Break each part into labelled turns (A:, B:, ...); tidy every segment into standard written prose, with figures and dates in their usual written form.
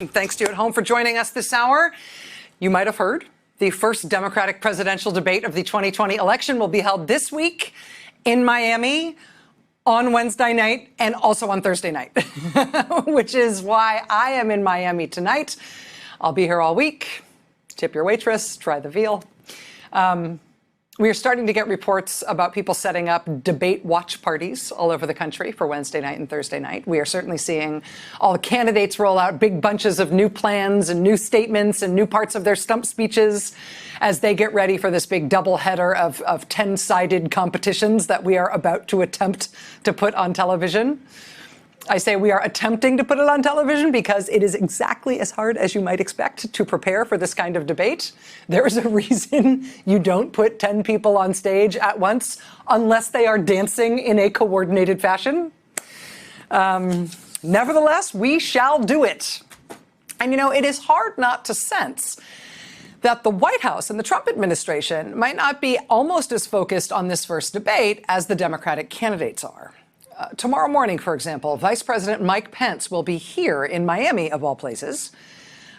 A: Thanks to you at home for joining us this hour. You might have heard the first Democratic presidential debate of the 2020 election will be held this week in Miami on Wednesday night and also on Thursday night, which is why I am in Miami tonight. I'll be here all week. Tip your waitress, try the veal. We are starting to get reports about people setting up debate watch parties all over the country for Wednesday night and Thursday night. We are certainly seeing all the candidates roll out big bunches of new plans and new statements and new parts of their stump speeches as they get ready for this big doubleheader of 10-sided competitions that we are about to attempt to put on television. I say we are attempting to put it on television because it is exactly as hard as you might expect to prepare for this kind of debate. There is a reason you don't put 10 people on stage at once unless they are dancing in a coordinated fashion. Nevertheless, we shall do it. And, you know, it is hard not to sense that the White House and the Trump administration might not be almost as focused on this first debate as the Democratic candidates are. Tomorrow morning, for example, Vice President Mike Pence will be here in Miami, of all places.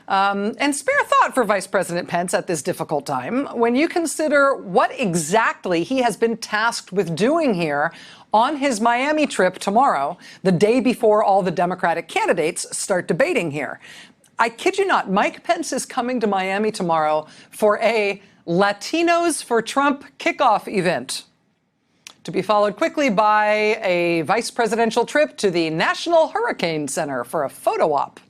A: And spare thought for Vice President Pence at this difficult time when you consider what exactly he has been tasked with doing here on his Miami trip tomorrow, the day before all the Democratic candidates start debating here. I kid you not, Mike Pence is coming to Miami tomorrow for a Latinos for Trump kickoff event, to be followed quickly by a vice presidential trip to the National Hurricane Center for a photo op.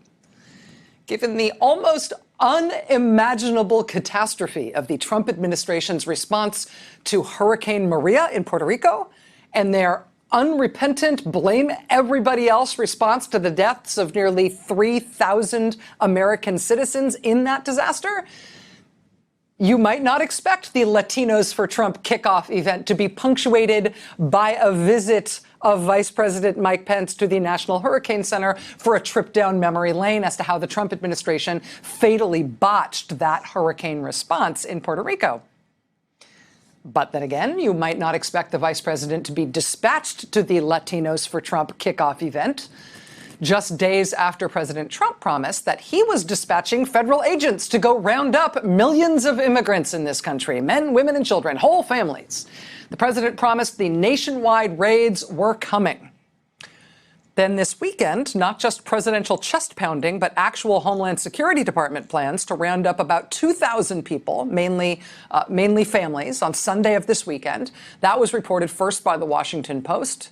A: Given the almost unimaginable catastrophe of the Trump administration's response to Hurricane Maria in Puerto Rico and their unrepentant blame everybody else response to the deaths of nearly 3,000 American citizens in that disaster, you might not expect the Latinos for Trump kickoff event to be punctuated by a visit of Vice President Mike Pence to the National Hurricane Center for a trip down memory lane as to how the Trump administration fatally botched that hurricane response in Puerto Rico. But then again, you might not expect the vice president to be dispatched to the Latinos for Trump kickoff event just days after President Trump promised that he was dispatching federal agents to go round up millions of immigrants in this country, men, women, and children, whole families. The president promised the nationwide raids were coming. Then this weekend, not just presidential chest pounding, but actual Homeland Security Department plans to round up about 2,000 people, mainly families, on Sunday of this weekend. That was reported first by the Washington Post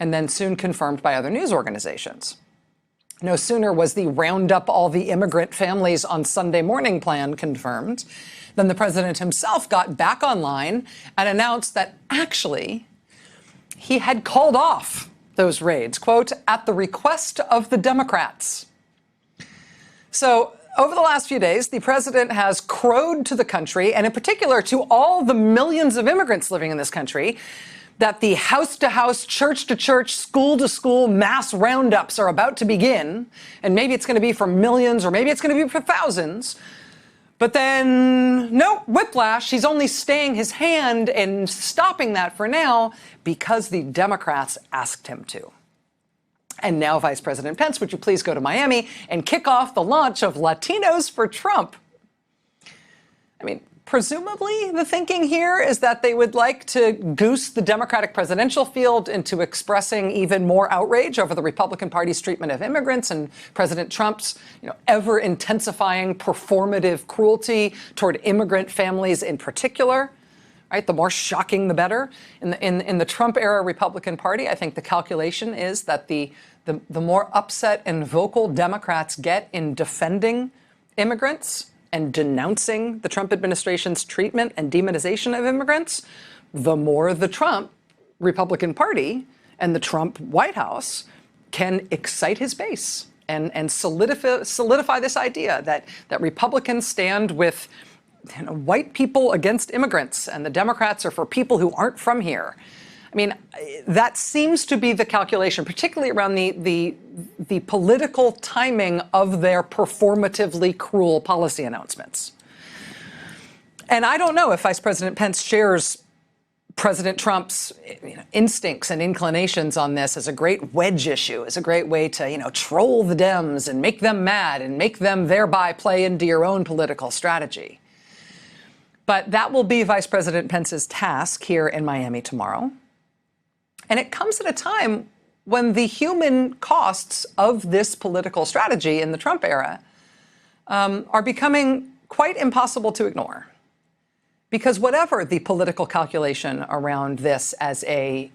A: and then soon confirmed by other news organizations. No sooner was the round up all the immigrant families on Sunday morning plan confirmed than the president himself got back online and announced that actually he had called off those raids, quote, at the request of the Democrats. So over the last few days, the president has crowed to the country, and in particular to all the millions of immigrants living in this country, that the house-to-house, church-to-church, school-to-school mass roundups are about to begin. And maybe it's going to be for millions, or maybe it's going to be for thousands. But then, no, whiplash. He's only staying his hand and stopping that for now because the Democrats asked him to. And now, Vice President Pence, would you please go to Miami and kick off the launch of Latinos for Trump? I mean, presumably, the thinking here is that they would like to goose the Democratic presidential field into expressing even more outrage over the Republican Party's treatment of immigrants and President Trump's, ever-intensifying performative cruelty toward immigrant families in particular. Right, the more shocking, the better. In the Trump-era Republican Party, I think the calculation is that the more upset and vocal Democrats get in defending immigrants and denouncing the Trump administration's treatment and demonization of immigrants, the more the Trump Republican Party and the Trump White House can excite his base and solidify this idea that Republicans stand with white people against immigrants and the Democrats are for people who aren't from here. I mean, that seems to be the calculation, particularly around the political timing of their performatively cruel policy announcements. And I don't know if Vice President Pence shares President Trump's instincts and inclinations on this as a great wedge issue, as a great way to, troll the Dems and make them mad and make them thereby play into your own political strategy. But that will be Vice President Pence's task here in Miami tomorrow. And it comes at a time when the human costs of this political strategy in the Trump era are becoming quite impossible to ignore. Because whatever the political calculation around this as a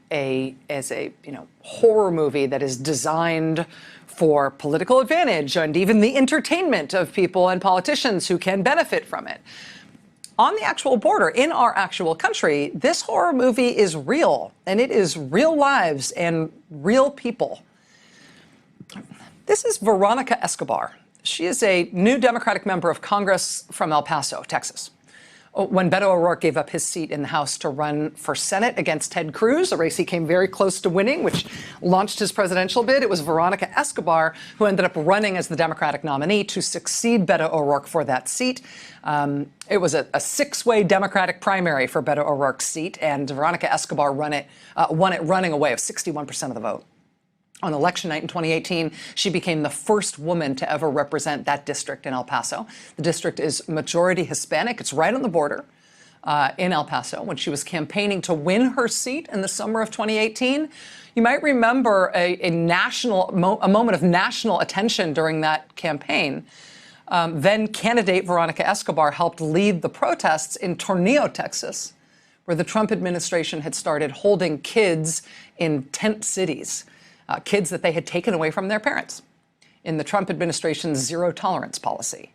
A: horror movie that is designed for political advantage and even the entertainment of people and politicians who can benefit from it, on the actual border, in our actual country, this horror movie is real, and it is real lives and real people. This is Veronica Escobar. She is a new Democratic member of Congress from El Paso, Texas. When Beto O'Rourke gave up his seat in the House to run for Senate against Ted Cruz, a race he came very close to winning, which launched his presidential bid, it was Veronica Escobar who ended up running as the Democratic nominee to succeed Beto O'Rourke for that seat. It was a six-way Democratic primary for Beto O'Rourke's seat, and Veronica Escobar won it running away of 61% of the vote. On election night in 2018, she became the first woman to ever represent that district in El Paso. The district is majority Hispanic. It's right on the border in El Paso. When she was campaigning to win her seat in the summer of 2018, you might remember a moment of national attention during that campaign. Then candidate Veronica Escobar helped lead the protests in Tornillo, Texas, where the Trump administration had started holding kids in tent cities. Kids that they had taken away from their parents in the Trump administration's zero tolerance policy.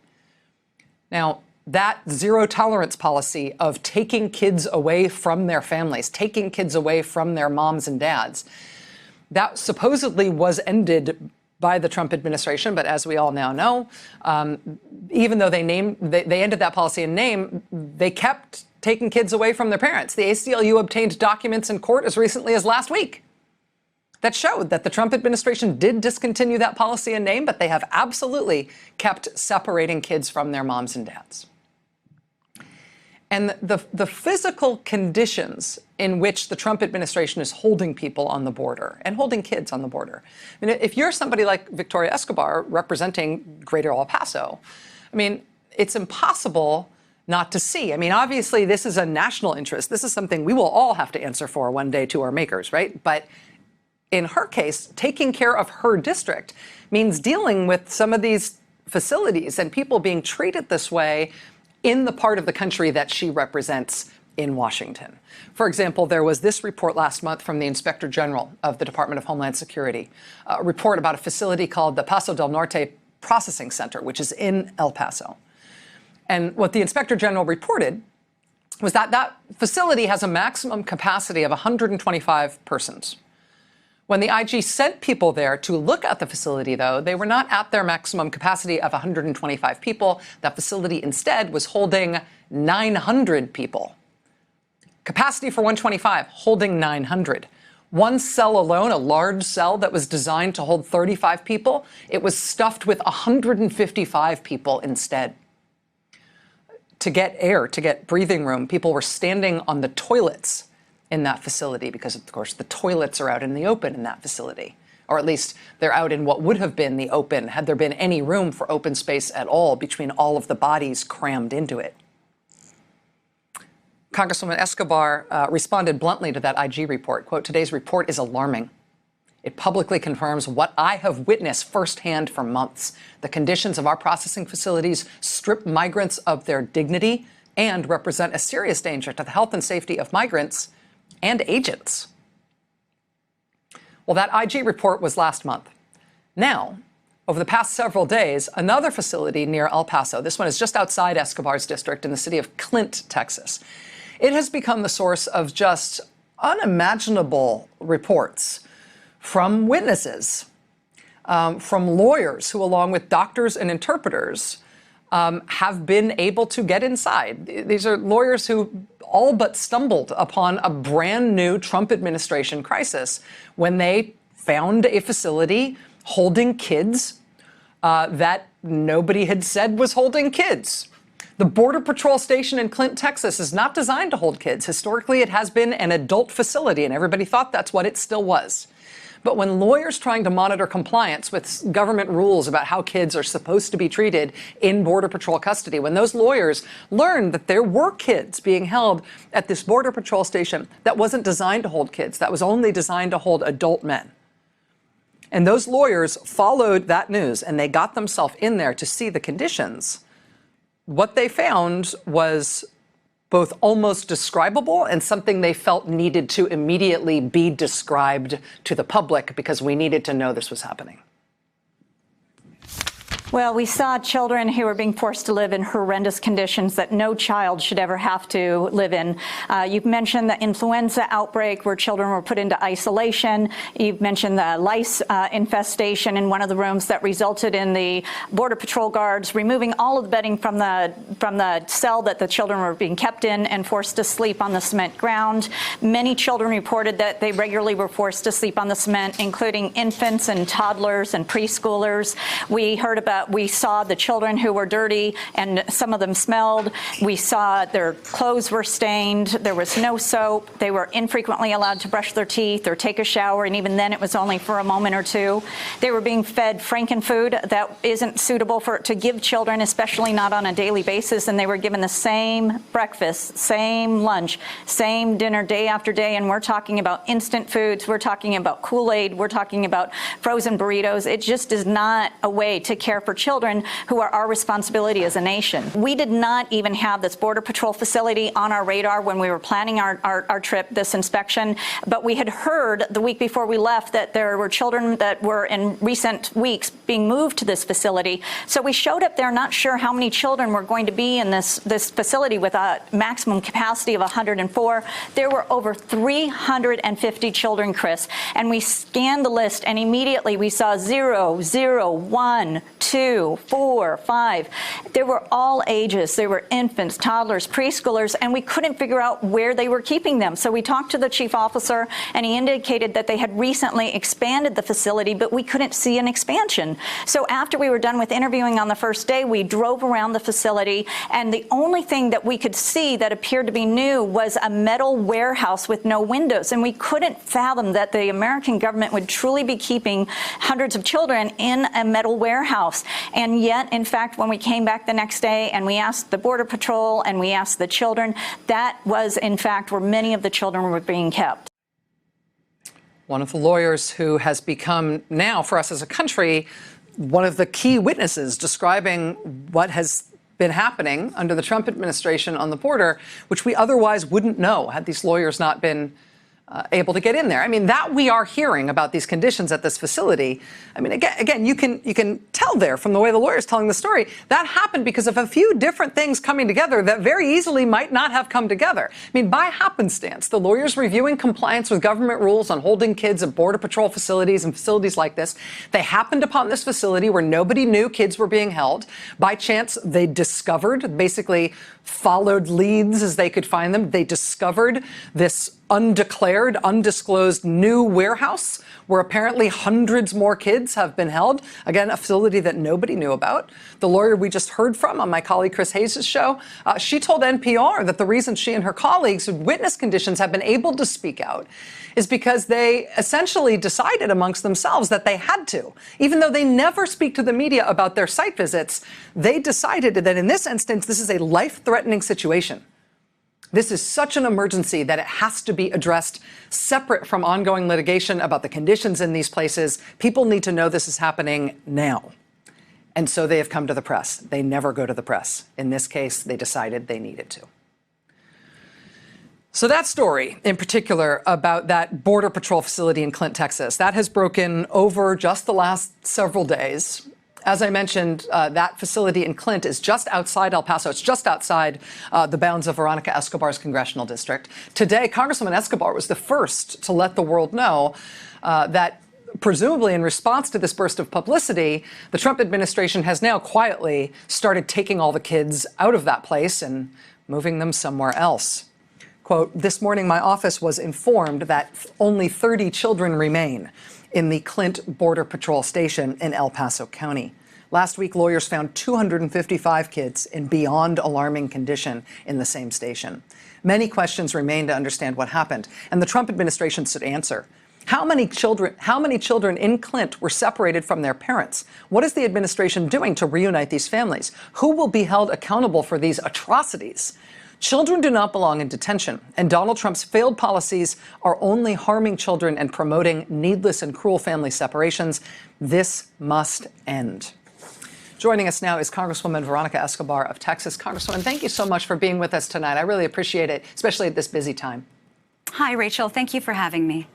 A: Now, that zero tolerance policy of taking kids away from their families, taking kids away from their moms and dads, that supposedly was ended by the Trump administration. But as we all now know, even though they ended that policy in name, they kept taking kids away from their parents. The ACLU obtained documents in court as recently as last week that showed that the Trump administration did discontinue that policy in name, but they have absolutely kept separating kids from their moms and dads. And the physical conditions in which the Trump administration is holding people on the border and holding kids on the border. I mean, if you're somebody like Victoria Escobar representing Greater El Paso, I mean, it's impossible not to see. I mean, obviously, this is a national interest. This is something we will all have to answer for one day to our makers, right? But in her case, taking care of her district means dealing with some of these facilities and people being treated this way in the part of the country that she represents in Washington. For example, there was this report last month from the Inspector General of the Department of Homeland Security, a report about a facility called the Paso del Norte Processing Center, which is in El Paso. And what the Inspector General reported was that that facility has a maximum capacity of 125 persons. When the IG sent people there to look at the facility, though, they were not at their maximum capacity of 125 people. That facility instead was holding 900 people. Capacity for 125, holding 900. One cell alone, a large cell that was designed to hold 35 people, it was stuffed with 155 people instead. To get air, to get breathing room, people were standing on the toilets in that facility because, of course, the toilets are out in the open in that facility. Or at least they're out in what would have been the open had there been any room for open space at all between all of the bodies crammed into it. Congresswoman Escobar responded bluntly to that IG report. Quote, "Today's report is alarming. It publicly confirms what I have witnessed firsthand for months. The conditions of our processing facilities strip migrants of their dignity and represent a serious danger to the health and safety of migrants and agents." Well, that IG report was last month. Now, over the past several days, another facility near El Paso, this one is just outside Escobar's district in the city of Clint, Texas, it has become the source of just unimaginable reports from witnesses, from lawyers who, along with doctors and interpreters, have been able to get inside. These are lawyers who all but stumbled upon a brand new Trump administration crisis when they found a facility holding kids that nobody had said was holding kids. The Border Patrol station in Clint, Texas is not designed to hold kids. Historically, it has been an adult facility, and everybody thought that's what it still was. But when lawyers trying to monitor compliance with government rules about how kids are supposed to be treated in Border Patrol custody, when those lawyers learned that there were kids being held at this Border Patrol station that wasn't designed to hold kids, that was only designed to hold adult men. And those lawyers followed that news and they got themselves in there to see the conditions. What they found was both almost describable and something they felt needed to immediately be described to the public because we needed to know this was happening.
B: Well, we saw children who were being forced to live in horrendous conditions that no child should ever have to live in. You've mentioned the influenza outbreak where children were put into isolation. You've mentioned the lice infestation in one of the rooms that resulted in the Border Patrol guards removing all of the bedding from the cell that the children were being kept in and forced to sleep on the cement ground. Many children reported that they regularly were forced to sleep on the cement, including infants and toddlers and preschoolers. We saw the children who were dirty and some of them smelled. We saw their clothes were stained. There was no soap. They were infrequently allowed to brush their teeth or take a shower, and even then it was only for a moment or two. They were being fed Frankenfood that isn't suitable to give children, especially not on a daily basis, and they were given the same breakfast, same lunch, same dinner day after day, and we're talking about instant foods. We're talking about Kool-Aid. We're talking about frozen burritos. It just is not a way to care for children who are our responsibility as a nation. We did not even have this Border Patrol facility on our radar when we were planning our trip, this inspection, but we had heard the week before we left that there were children that were in recent weeks being moved to this facility. So we showed up there not sure how many children were going to be in this facility with a maximum capacity of 104. There were over 350 children, Chris, and we scanned the list and immediately we saw 0, 0, 1, 2, 4, 5. They were all ages. They were infants, toddlers, preschoolers, and we couldn't figure out where they were keeping them. So we talked to the chief officer, and he indicated that they had recently expanded the facility, but we couldn't see an expansion. So after we were done with interviewing on the first day, we drove around the facility, and the only thing that we could see that appeared to be new was a metal warehouse with no windows. And we couldn't fathom that the American government would truly be keeping hundreds of children in a metal warehouse. And yet, in fact, when we came back the next day and we asked the Border Patrol and we asked the children, that was, in fact, where many of the children were being kept.
A: One of the lawyers who has become now, for us as a country, one of the key witnesses describing what has been happening under the Trump administration on the border, which we otherwise wouldn't know had these lawyers not been able to get in there. I mean, that we are hearing about these conditions at this facility. I mean, again, you can tell there from the way the lawyer's telling the story, that happened because of a few different things coming together that very easily might not have come together. I mean, by happenstance, the lawyers reviewing compliance with government rules on holding kids at Border Patrol facilities and facilities like this, they happened upon this facility where nobody knew kids were being held. By chance, they discovered, basically followed leads as they could find them. They discovered this undeclared, undisclosed new warehouse where apparently hundreds more kids have been held. Again, a facility that nobody knew about. The lawyer we just heard from on my colleague Chris Hayes' show, she told NPR that the reason she and her colleagues who witnessed conditions have been able to speak out is because they essentially decided amongst themselves that they had to. Even though they never speak to the media about their site visits, they decided that in this instance, this is a life-threatening situation. This is such an emergency that it has to be addressed separate from ongoing litigation about the conditions in these places. People need to know this is happening now. And so they have come to the press. They never go to the press. In this case, they decided they needed to. So that story in particular about that Border Patrol facility in Clint, Texas, that has broken over just the last several days. As I mentioned, that facility in Clint is just outside El Paso. It's just outside the bounds of Veronica Escobar's congressional district. Today, Congresswoman Escobar was the first to let the world know that presumably in response to this burst of publicity, the Trump administration has now quietly started taking all the kids out of that place and moving them somewhere else. Quote, "This morning, my office was informed that only 30 children remain in the Clint Border Patrol station in El Paso County. Last week, lawyers found 255 kids in beyond alarming condition in the same station. Many questions remain to understand what happened, and the Trump administration should answer. How many children in Clint were separated from their parents? What is the administration doing to reunite these families? Who will be held accountable for these atrocities? Children do not belong in detention, and Donald Trump's failed policies are only harming children and promoting needless and cruel family separations. This must end. Joining us now is Congresswoman Veronica Escobar of Texas. Congresswoman, thank you so much for being with us tonight. I really appreciate it, especially at this busy time.
C: Hi, Rachel. Thank you for having me.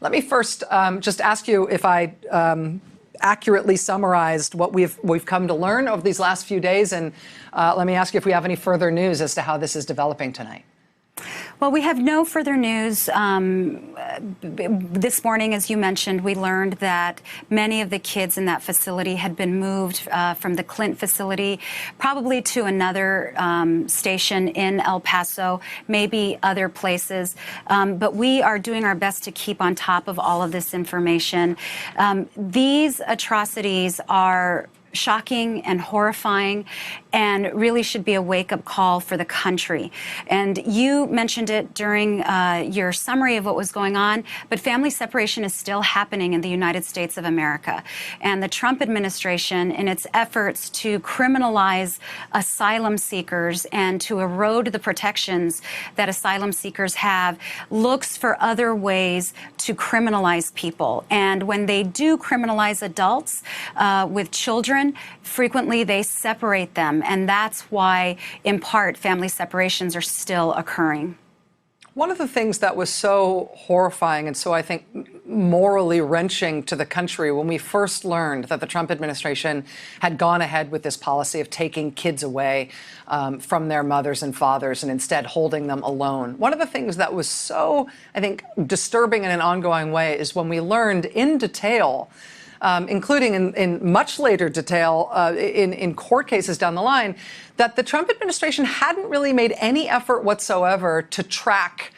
A: Let me first just ask you if I accurately summarized what we've come to learn over these last few days, and let me ask you if we have any further news as to how this is developing tonight.
C: Well, we have no further news. This morning, as you mentioned, we learned that many of the kids in that facility had been moved from the Clint facility, probably to another station in El Paso, maybe other places. But we are doing our best to keep on top of all of this information. These atrocities are shocking and horrifying, and really should be a wake-up call for the country. And you mentioned it during your summary of what was going on, but family separation is still happening in the United States of America. And the Trump administration, in its efforts to criminalize asylum seekers and to erode the protections that asylum seekers have, looks for other ways to criminalize people. And when they do criminalize adults with children, frequently they separate them, and that's why, in part, family separations are still occurring.
A: One of the things that was so horrifying and so, I think, morally wrenching to the country when we first learned that the Trump administration had gone ahead with this policy of taking kids away from their mothers and fathers and instead holding them alone. One of the things that was so, I think, disturbing in an ongoing way is when we learned in detail, including in much later detail in court cases down the line, that the Trump administration hadn't really made any effort whatsoever to track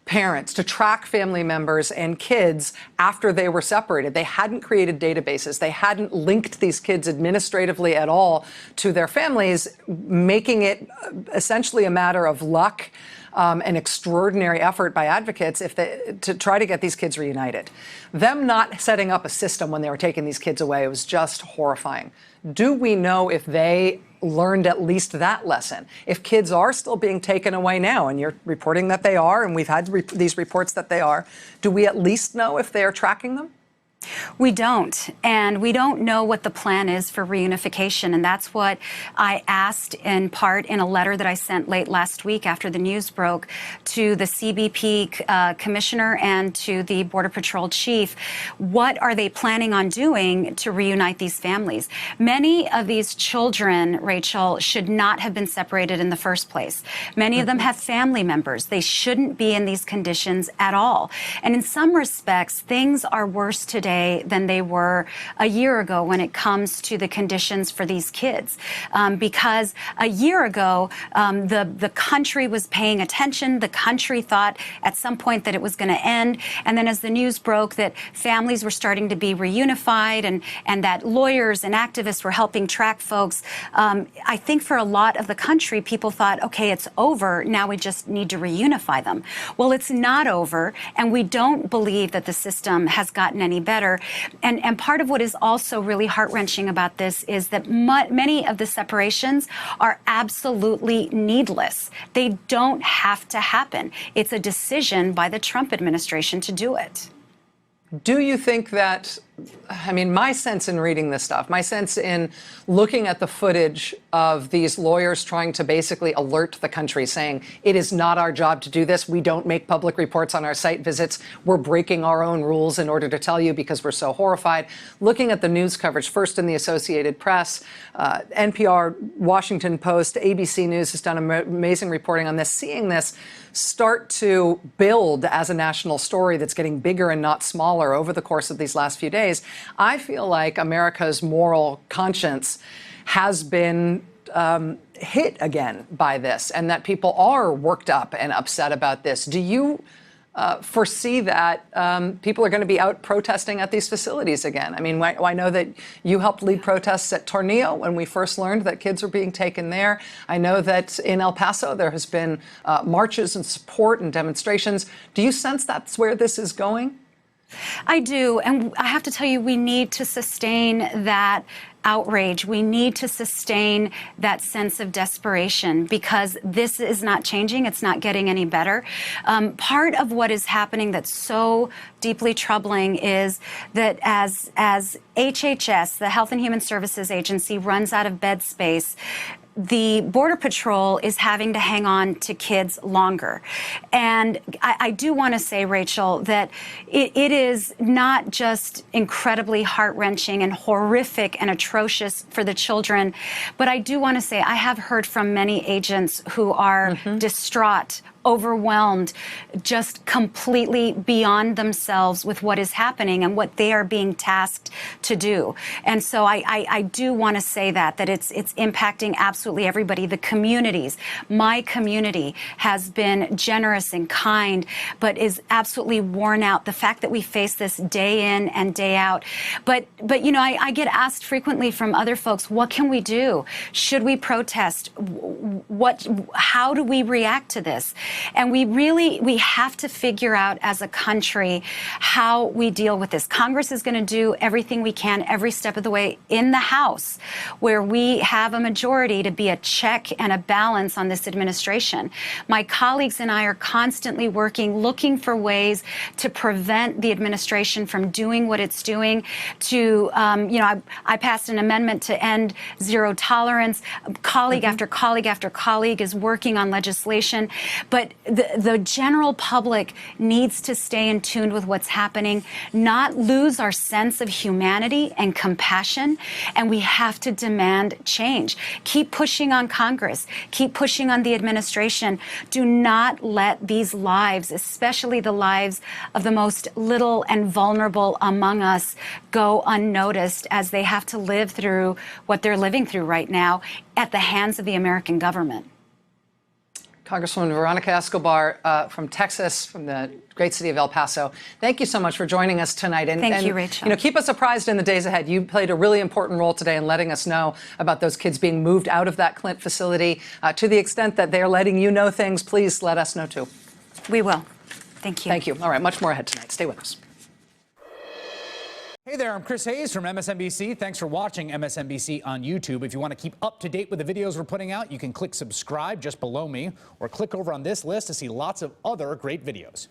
A: parents, to track family members and kids after they were separated. They hadn't created databases. They hadn't linked these kids administratively at all to their families, making it essentially a matter of luck, an extraordinary effort by advocates to try to get these kids reunited. Them not setting up a system when they were taking these kids away was just horrifying. Do we know if they learned at least that lesson? If kids are still being taken away now, and you're reporting that they are, and we've had these reports that they are, do we at least know if they are tracking them?
C: We don't, and we don't know what the plan is for reunification, and that's what I asked in part in a letter that I sent late last week after the news broke to the CBP commissioner and to the Border Patrol chief. What are they planning on doing to reunite these families? Many of these children, Rachel, should not have been separated in the first place. Many of them have family members. They shouldn't be in these conditions at all. And in some respects, things are worse today than they were a year ago when it comes to the conditions for these kids. Because a year ago, the country was paying attention. The country thought at some point that it was going to end. And then as the news broke that families were starting to be reunified and that lawyers and activists were helping track folks, I think for a lot of the country, people thought, okay, it's over. Now we just need to reunify them. Well, it's not over. And we don't believe that the system has gotten any better. And part of what is also really heart-wrenching about this is that many of the separations are absolutely needless. They don't have to happen. It's a decision by the Trump administration to do it.
A: Do you think that, I mean, my sense in reading this stuff, my sense in looking at the footage of these lawyers trying to basically alert the country saying, it is not our job to do this. We don't make public reports on our site visits. We're breaking our own rules in order to tell you because we're so horrified. Looking at the news coverage, first in the Associated Press, NPR, Washington Post, ABC News has done amazing reporting on this, seeing this start to build as a national story that's getting bigger and not smaller over the course of these last few days. I feel like America's moral conscience has been hit again by this, and that people are worked up and upset about this. Do you foresee that people are going to be out protesting at these facilities again? I mean, I know that you helped lead protests at Tornillo when we first learned that kids were being taken there. I know that in El Paso there has been marches and support and demonstrations. Do you sense that's where this is going?
C: I do. And I have to tell you, we need to sustain that outrage. We need to sustain that sense of desperation because this is not changing. It's not getting any better. Part of what is happening that's so deeply troubling is that as HHS, the Health and Human Services Agency, runs out of bed space, the Border Patrol is having to hang on to kids longer. And I do want to say, Rachel, that it is not just incredibly heart-wrenching and horrific and atrocious for the children, but I do want to say I have heard from many agents who are distraught, overwhelmed, just completely beyond themselves with what is happening and what they are being tasked to do. And so I do want to say that it's impacting absolutely everybody. The communities, my community has been generous and kind, but is absolutely worn out. The fact that we face this day in and day out. But you know, I get asked frequently from other folks, what can we do? Should we protest? How do we react to this? And we have to figure out as a country how we deal with this. Congress is going to do everything we can every step of the way in the House, where we have a majority to be a check and a balance on this administration. My colleagues and I are constantly working, looking for ways to prevent the administration from doing what it's doing. I passed an amendment to end zero tolerance. Colleague after colleague after colleague is working on legislation. But the general public needs to stay in tune with what's happening, not lose our sense of humanity and compassion, and we have to demand change. Keep pushing on Congress. Keep pushing on the administration. Do not let these lives, especially the lives of the most little and vulnerable among us, go unnoticed as they have to live through what they're living through right now at the hands of the American government.
A: Congresswoman Veronica Escobar from Texas, from the great city of El Paso. Thank you so much for joining us tonight.
C: Thank you, Rachel.
A: You know, keep us apprised in the days ahead. You played a really important role today in letting us know about those kids being moved out of that Clint facility. To the extent that they are letting you know things, please let us know too.
C: We will. Thank you.
A: Thank you. All right, much more ahead tonight. Stay with us.
D: Hey there, I'm Chris Hayes from MSNBC. Thanks for watching MSNBC on YouTube. If you want to keep up to date with the videos we're putting out, you can click subscribe just below me or click over on this list to see lots of other great videos.